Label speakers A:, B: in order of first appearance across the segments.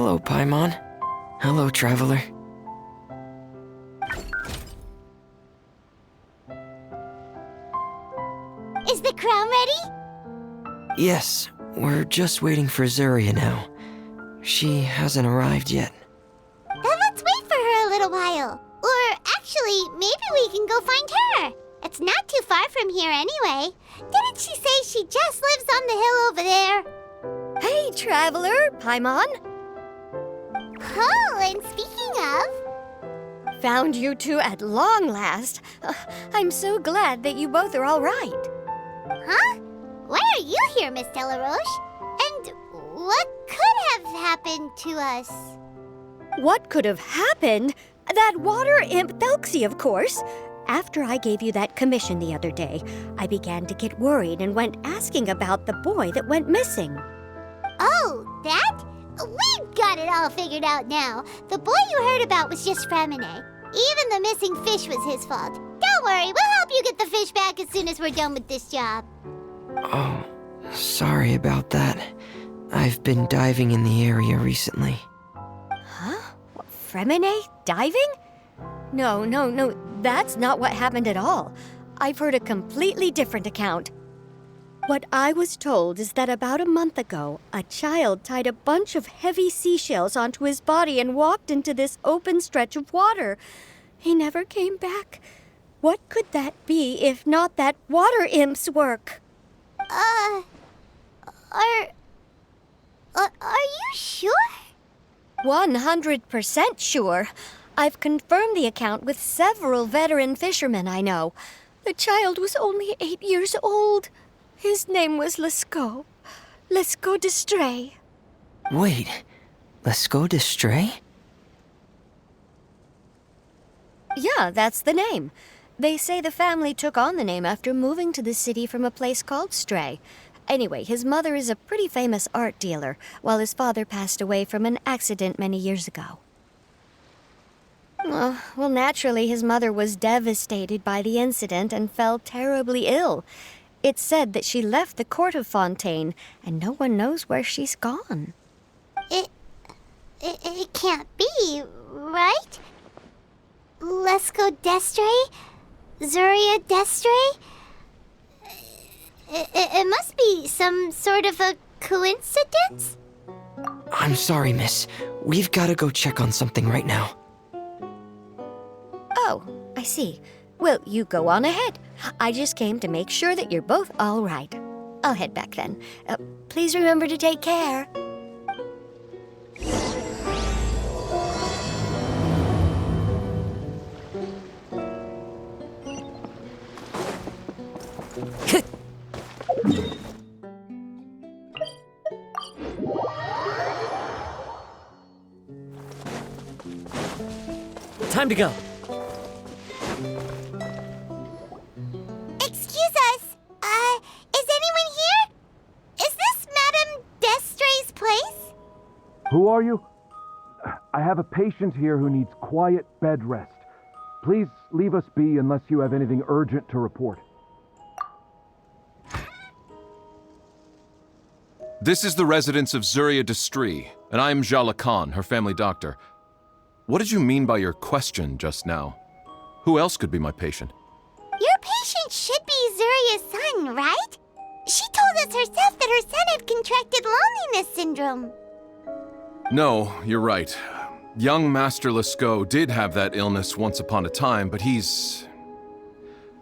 A: Hello, Paimon. Hello, traveler.
B: Is the crown ready?
A: Yes, we're just waiting for Zuria now. She hasn't arrived yet.
B: Then let's wait for her a little while. Or actually, maybe we can go find her. It's not too far from here anyway. Didn't she say she just lives on the hill over there?
C: Hey, traveler, Paimon.
B: Oh, and speaking of...
C: Found you two at long last. I'm so glad that you both are all right.
B: Huh? Why are you here, Miss Delaroche? And what could have happened to us?
C: What could have happened? That water imp Thelxie, of course. After I gave you that commission the other day, I began to get worried and went asking about the boy that went missing.
B: Oh, that? We've got it all figured out now. The boy you heard about was just Fremine. Even the missing fish was his fault. Don't worry, we'll help you get the fish back as soon as we're done with this job.
A: Oh, sorry about that. I've been diving in the area recently.
C: Huh? Fremine? Diving? No, that's not what happened at all. I've heard a completely different account. What I was told is that about a month ago, a child tied a bunch of heavy seashells onto his body and walked into this open stretch of water. He never came back. What could that be if not that water imp's work?
B: Are you sure?
C: 100% sure. I've confirmed the account with several veteran fishermen I know. The child was only 8 years old. His name was Lescaut. Lescaut d'Estray.
A: Wait, Lescaut d'Estray?
C: Yeah, that's the name. They say the family took on the name after moving to the city from a place called Stray. Anyway, his mother is a pretty famous art dealer, while his father passed away from an accident many years ago. Well, naturally, his mother was devastated by the incident and fell terribly ill. It's said that she left the court of Fontaine, and no one knows where she's gone.
B: It can't be, right? Lescaut d'Estray? Zuria d'Estray? It must be some sort of a coincidence?
A: I'm sorry, miss. We've got to go check on something right now.
C: Oh, I see. Well, you go on ahead. I just came to make sure that you're both all right. I'll head back then. Please remember to take care.
D: Time to go.
B: Excuse us. Is anyone here? Is this Madame d'Estray's place?
E: Who are you? I have a patient here who needs quiet bed rest. Please leave us be unless you have anything urgent to report.
F: This is the residence of Zuria d'Estray, and I'm Jala Khan, her family doctor. What did you mean by your question just now? Who else could be my patient?
B: Your patient should be Zuria's son, right? She told us herself that her son had contracted loneliness syndrome.
F: No, you're right. Young Master Lescaut did have that illness once upon a time, but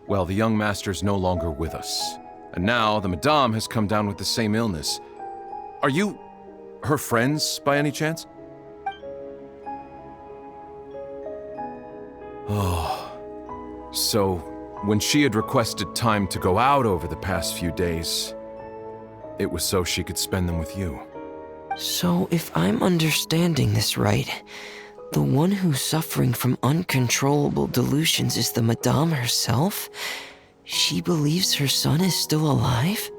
F: well, the young master's no longer with us. And now the Madame has come down with the same illness. Are you her friends, by any chance? Oh, so when she had requested time to go out over the past few days, it was so she could spend them with you.
A: So, if I'm understanding this right, the one who's suffering from uncontrollable delusions is the Madame herself? She believes her son is still alive?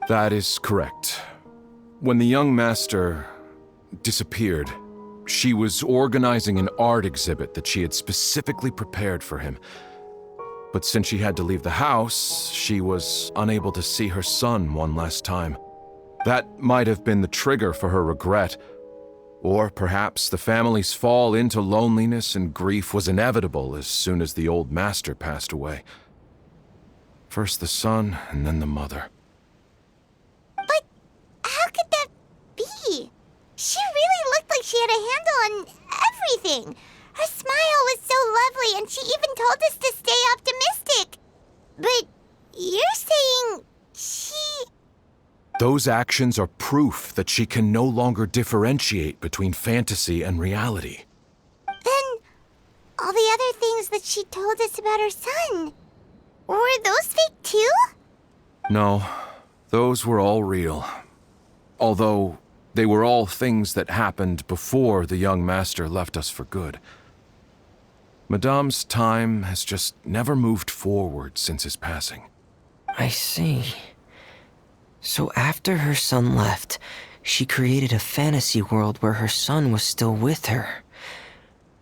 F: That is correct. When the young master disappeared, she was organizing an art exhibit that she had specifically prepared for him. But since she had to leave the house, she was unable to see her son one last time. That might have been the trigger for her regret. Or perhaps the family's fall into loneliness and grief was inevitable as soon as the old master passed away. First the son, and then the mother.
B: But how could that be? She really looked like she had a handle on everything. Her smile was so lovely, and she even told us to stay optimistic. But you're saying she...
F: Those actions are proof that she can no longer differentiate between fantasy and reality.
B: Then all the other things that she told us about her son, were those fake too?
F: No, those were all real. Although they were all things that happened before the young master left us for good. Madame's time has just never moved forward since his passing.
A: I see. So after her son left, she created a fantasy world where her son was still with her.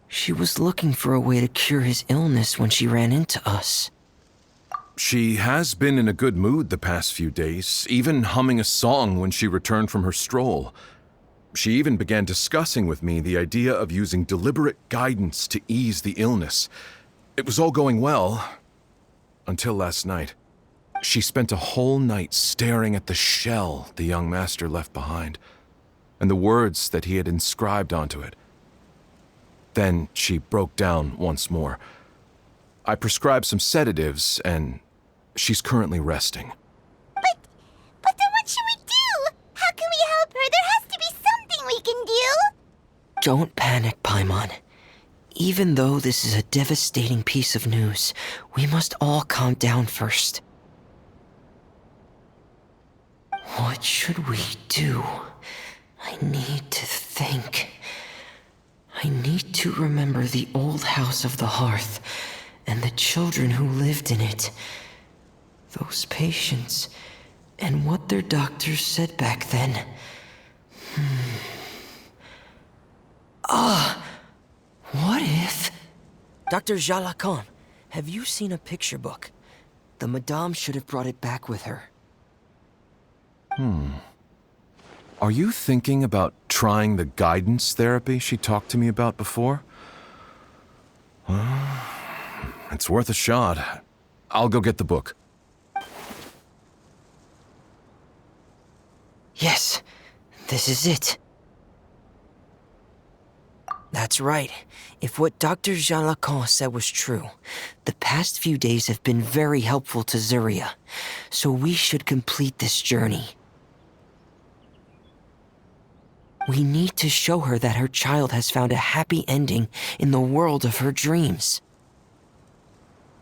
A: She was looking for a way to cure his illness when she ran into us.
F: She has been in a good mood the past few days, even humming a song when she returned from her stroll. She even began discussing with me the idea of using deliberate guidance to ease the illness. It was all going well, until last night. She spent a whole night staring at the shell the young master left behind, and the words that he had inscribed onto it. Then she broke down once more. I prescribed some sedatives, and she's currently resting.
B: But then what should we do? How can we help her? There has to be something we can do.
A: Don't panic, Paimon. Even though this is a devastating piece of news, we must all calm down first. What should we do? I need to think. I need to remember the old house of the hearth and the children who lived in it. Those patients and what their doctors said back then. What if... Dr. Jalacan, have you seen a picture book? The Madame should have brought it back with her.
F: Are you thinking about trying the guidance therapy she talked to me about before? It's worth a shot. I'll go get the book.
A: Yes, this is it. That's right. If what Dr. Jalacan said was true, the past few days have been very helpful to Zuria, so we should complete this journey. We need to show her that her child has found a happy ending in the world of her dreams.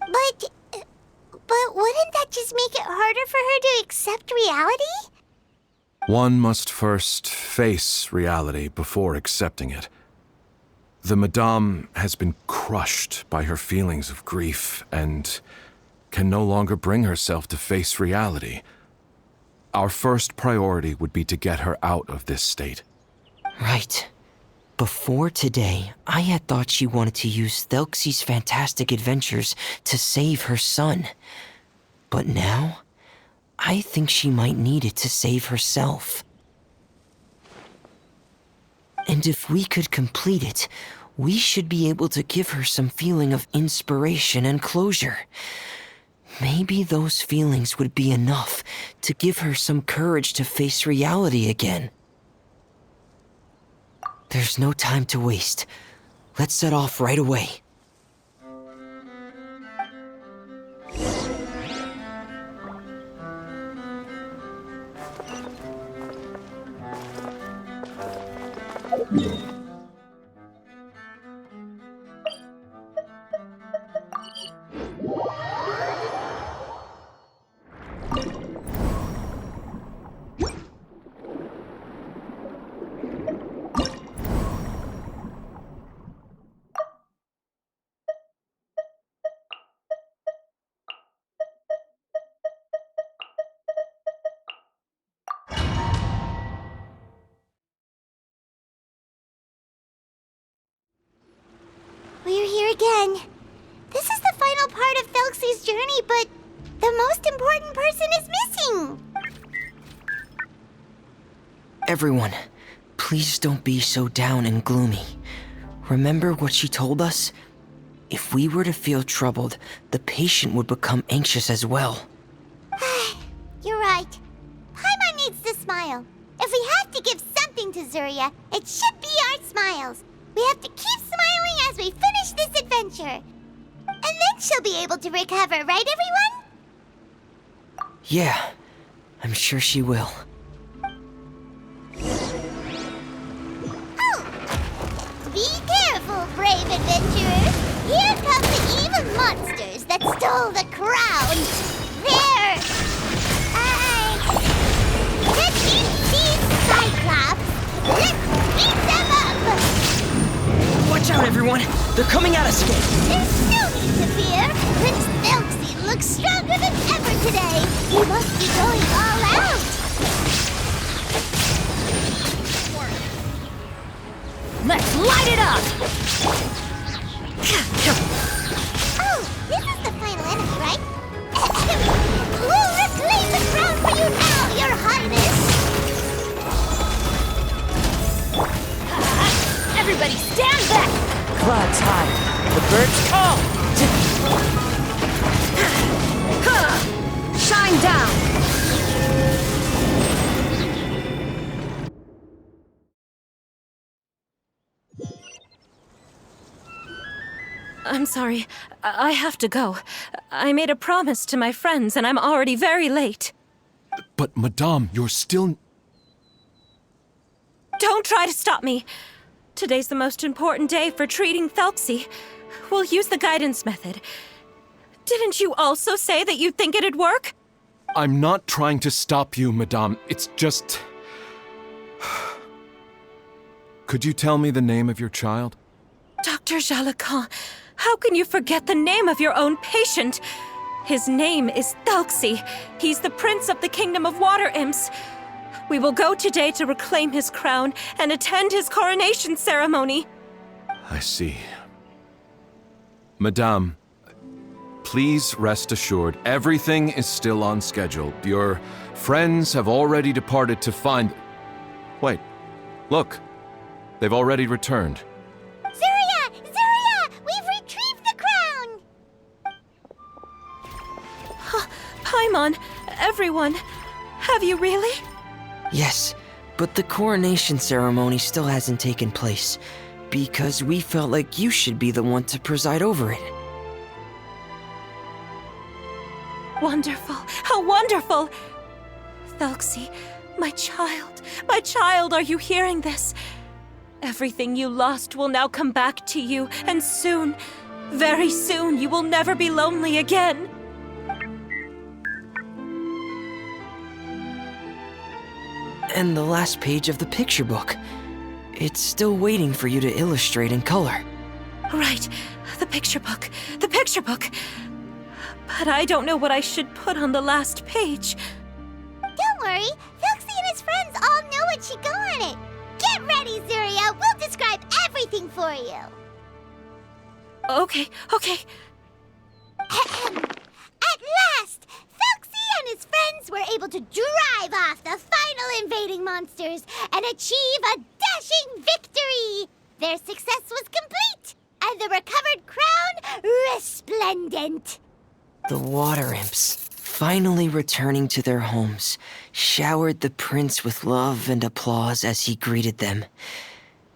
B: But wouldn't that just make it harder for her to accept reality?
F: One must first face reality before accepting it. The Madame has been crushed by her feelings of grief and can no longer bring herself to face reality. Our first priority would be to get her out of this state.
A: Right. Before today, I had thought she wanted to use Thelxie's fantastic adventures to save her son. But now, I think she might need it to save herself. And if we could complete it, we should be able to give her some feeling of inspiration and closure. Maybe those feelings would be enough to give her some courage to face reality again. There's no time to waste. Let's set off right away.
B: We're here again. This is the final part of Thelxie's journey, but the most important person is missing.
A: Everyone, Please don't be so down and gloomy. Remember what she told us? If we were to feel troubled, the patient would become anxious as well.
B: You're right. Paimon needs to smile. If we have to give something to Zuria, it should be our smiles. We have to keep smiling as we finish this adventure. And then she'll be able to recover, right, everyone?
A: Yeah, I'm sure she will.
B: Oh! Be careful, brave adventurers. Here come the evil monsters that stole the crown. There! Let's beat these Cyclops! Let's beat them up!
A: Watch out, everyone! They're coming at us again!
B: There's no need to fear! Prince Thelxie looks stronger than ever today! He must be going all out!
C: Let's light it up!
B: Oh, this is the final enemy, right? We'll reclaim the crown for you now, Your Highness!
C: Everybody stand back!
A: Clouds high. The birds call!
C: Shine down!
D: I'm sorry. I have to go. I made a promise to my friends, and I'm already very late.
F: But, Madame, you're still...
D: Don't try to stop me. Today's the most important day for treating Thelxie. We'll use the guidance method. Didn't you also say that you think it'd work?
F: I'm not trying to stop you, Madame. It's just... Could you tell me the name of your child?
D: Dr. Jalacan, how can you forget the name of your own patient? His name is Thelxie. He's the prince of the kingdom of water imps. We will go today to reclaim his crown and attend his coronation ceremony.
F: I see. Madame, please rest assured, everything is still on schedule. Your friends have already departed to find... Wait, look. They've already returned.
B: Zuria! Zuria! We've retrieved the crown!
D: Paimon, everyone, have you really?
A: Yes, but the coronation ceremony still hasn't taken place, because we felt like you should be the one to preside over it.
D: Wonderful, how wonderful! Thelxie, my child, are you hearing this? Everything you lost will now come back to you, and soon, very soon, you will never be lonely again.
A: And the last page of the picture book. It's still waiting for you to illustrate in color.
D: Right, the picture book. But I don't know what I should put on the last page.
B: Don't worry, Thelxie and his friends all know what should go on it. Get ready, Zuria. We'll describe everything for you.
D: Okay.
B: At last, Thelxie and his friends were able to drive off the final invading monsters and achieve a dashing victory. Their success was complete, and the recovered crown resplendent.
A: The water imps, finally returning to their homes, showered the prince with love and applause as he greeted them.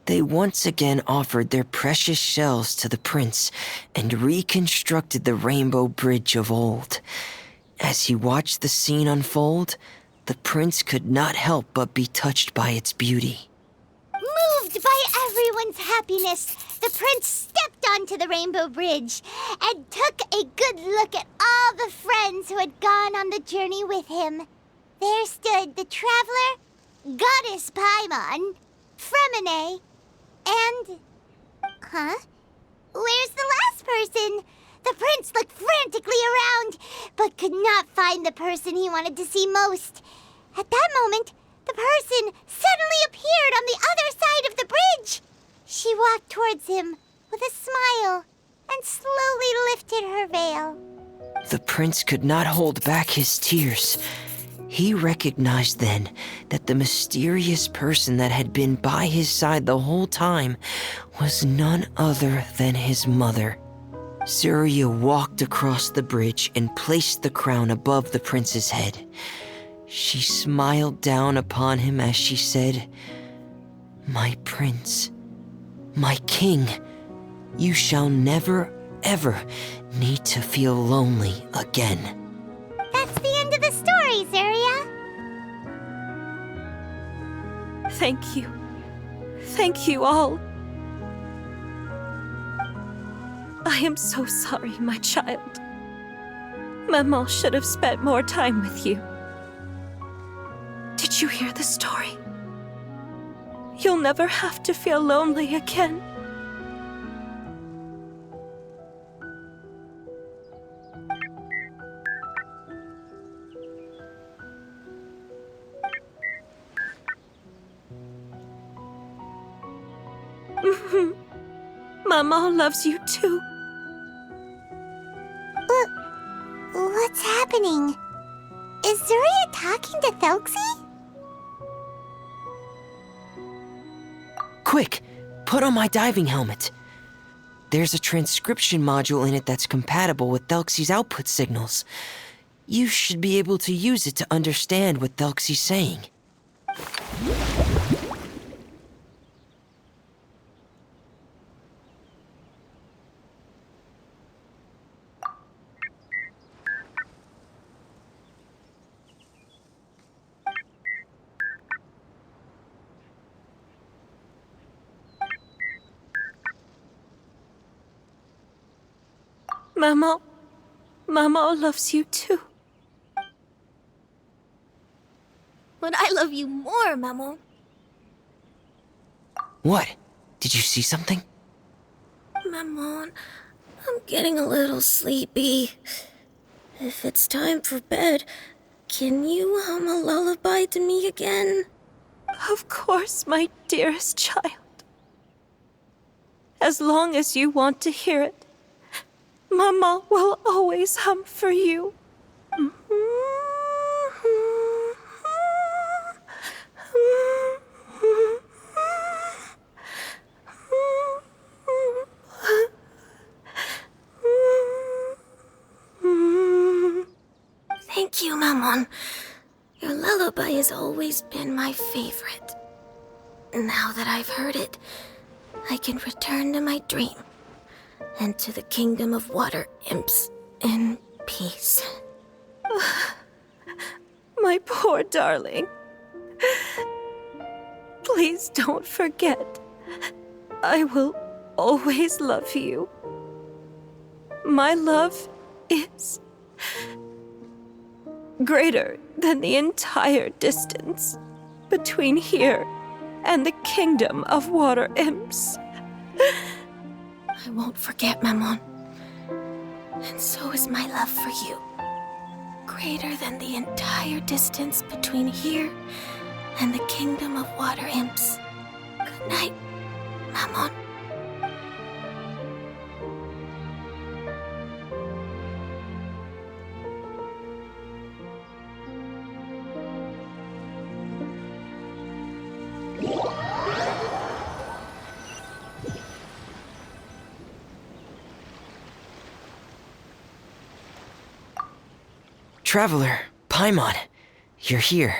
A: They once again offered their precious shells to the prince and reconstructed the rainbow bridge of old. As he watched the scene unfold, the prince could not help but be touched by its beauty.
B: Moved by everyone's happiness, the prince stepped onto the rainbow bridge and took a good look at all the friends who had gone on the journey with him. There stood the traveler, Goddess Paimon, Fremine, and... Where's the last person? The prince looked frantically around, but could not find the person he wanted to see most. At that moment, the person suddenly appeared on the other side of the bridge. She walked towards him with a smile and slowly lifted her veil.
A: The prince could not hold back his tears. He recognized then that the mysterious person that had been by his side the whole time was none other than his mother. Surya walked across the bridge and placed the crown above the prince's head. She smiled down upon him as she said, "My prince, my king, you shall never, ever need to feel lonely again."
B: That's the end of the story, Surya.
D: Thank you. Thank you all. I am so sorry, my child. Maman should have spent more time with you. Did you hear the story? You'll never have to feel lonely again. Mama loves you too.
B: What's happening? Is Surya talking to Thelxie?
A: Quick, put on my diving helmet. There's a transcription module in it that's compatible with Thelxie's output signals. You should be able to use it to understand what Thelxie's saying.
D: Mama loves you too.
G: But I love you more, Maman.
A: What? Did you see something?
G: Maman, I'm getting a little sleepy. If it's time for bed, can you hum a lullaby to me again?
D: Of course, my dearest child. As long as you want to hear it, Mama will always hum for you.
G: Thank you, Maman. Your lullaby has always been my favorite. Now that I've heard it, I can return to my dream and to the kingdom of water imps in peace.
D: My poor darling. Please don't forget. I will always love you. My love is greater than the entire distance between here and the kingdom of water imps.
G: I won't forget, Maman. And so is my love for you. Greater than the entire distance between here and the kingdom of water imps. Good night, Maman.
A: Traveler, Paimon, you're here.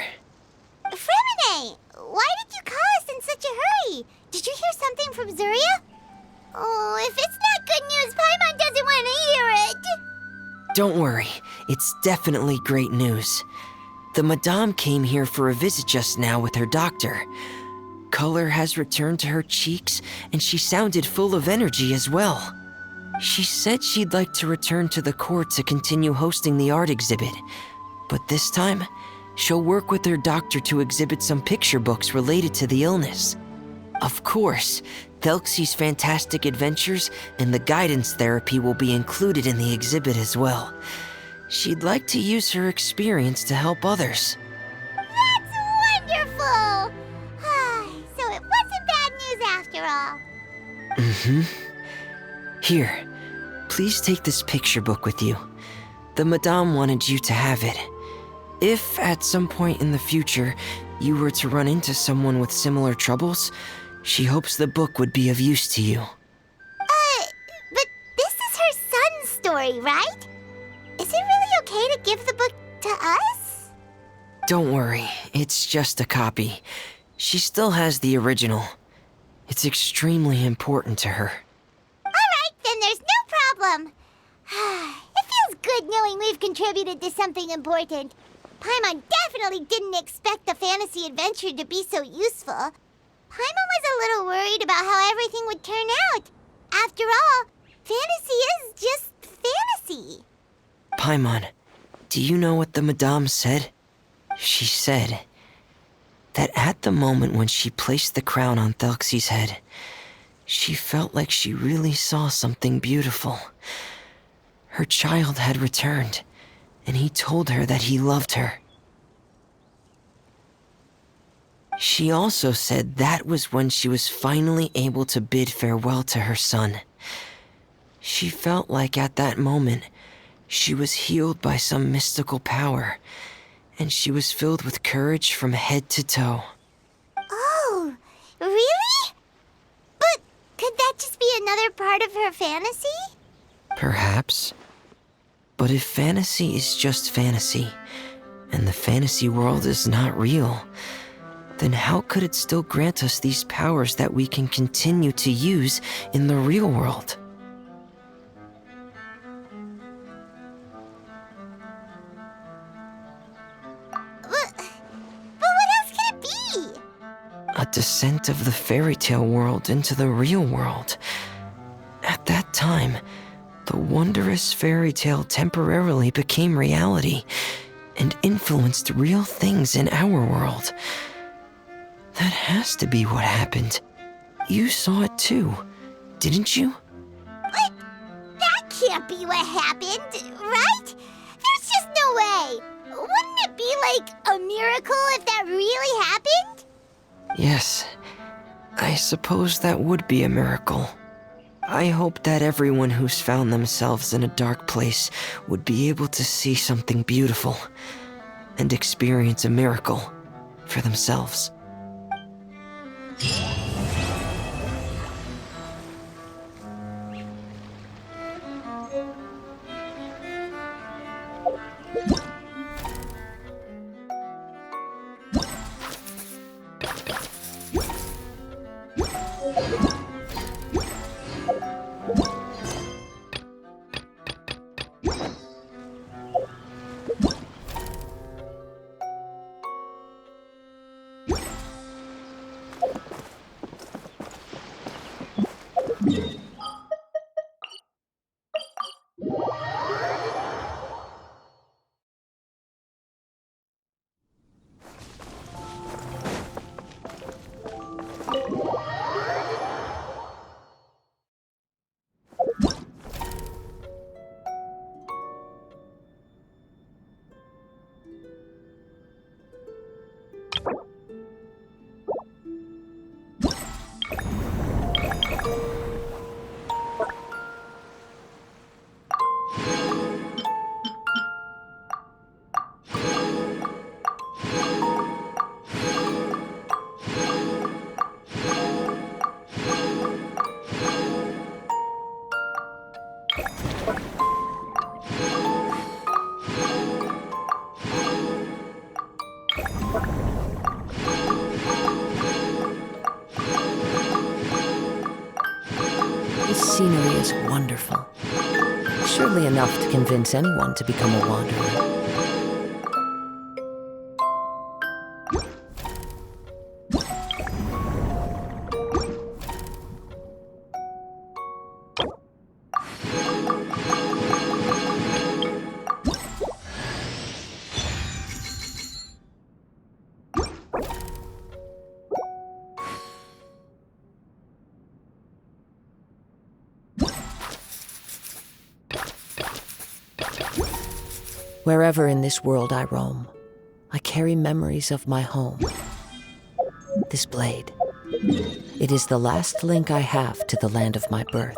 B: Fremine, why did you call us in such a hurry? Did you hear something from Surya? Oh, if it's not good news, Paimon doesn't want to hear it.
A: Don't worry, it's definitely great news. The Madame came here for a visit just now with her doctor. Color has returned to her cheeks, and she sounded full of energy as well. She said she'd like to return to the court to continue hosting the art exhibit. But this time, she'll work with her doctor to exhibit some picture books related to the illness. Of course, Thelxie's fantastic adventures and the guidance therapy will be included in the exhibit as well. She'd like to use her experience to help others.
B: That's wonderful! So it wasn't bad news after all.
A: Mm-hmm. Here, please take this picture book with you. The Madame wanted you to have it. If at some point in the future you were to run into someone with similar troubles, she hopes the book would be of use to you.
B: But this is her son's story, right? Is it really okay to give the book to us?
A: Don't worry, it's just a copy. She still has the original. It's extremely important to her.
B: Alright, then there's no problem. It feels good knowing we've contributed to something important. Paimon definitely didn't expect the fantasy adventure to be so useful. Paimon was a little worried about how everything would turn out. After all, fantasy is just fantasy.
A: Paimon, do you know what the Madame said? She said that at the moment when she placed the crown on Thelxie's head, she felt like she really saw something beautiful. Her child had returned, and he told her that he loved her. She also said that was when she was finally able to bid farewell to her son. She felt like at that moment, she was healed by some mystical power, and she was filled with courage from head to toe.
B: Oh, really? But could that just be another part of her fantasy?
A: Perhaps. But if fantasy is just fantasy, and the fantasy world is not real, then how could it still grant us these powers that we can continue to use in the real world?
B: But what else could it be?
A: A descent of the fairy tale world into the real world. At that time, the wondrous fairy tale temporarily became reality and influenced real things in our world. That has to be what happened. You saw it too, didn't you?
B: But that can't be what happened, right? There's just no way. Wouldn't it be like a miracle if that really happened?
A: Yes, I suppose that would be a miracle. I hope that everyone who's found themselves in a dark place would be able to see something beautiful and experience a miracle for themselves.
H: This scenery is wonderful. Surely enough to convince anyone to become a wanderer. Wherever in this world I roam, I carry memories of my home. This blade, it is the last link I have to the land of my birth.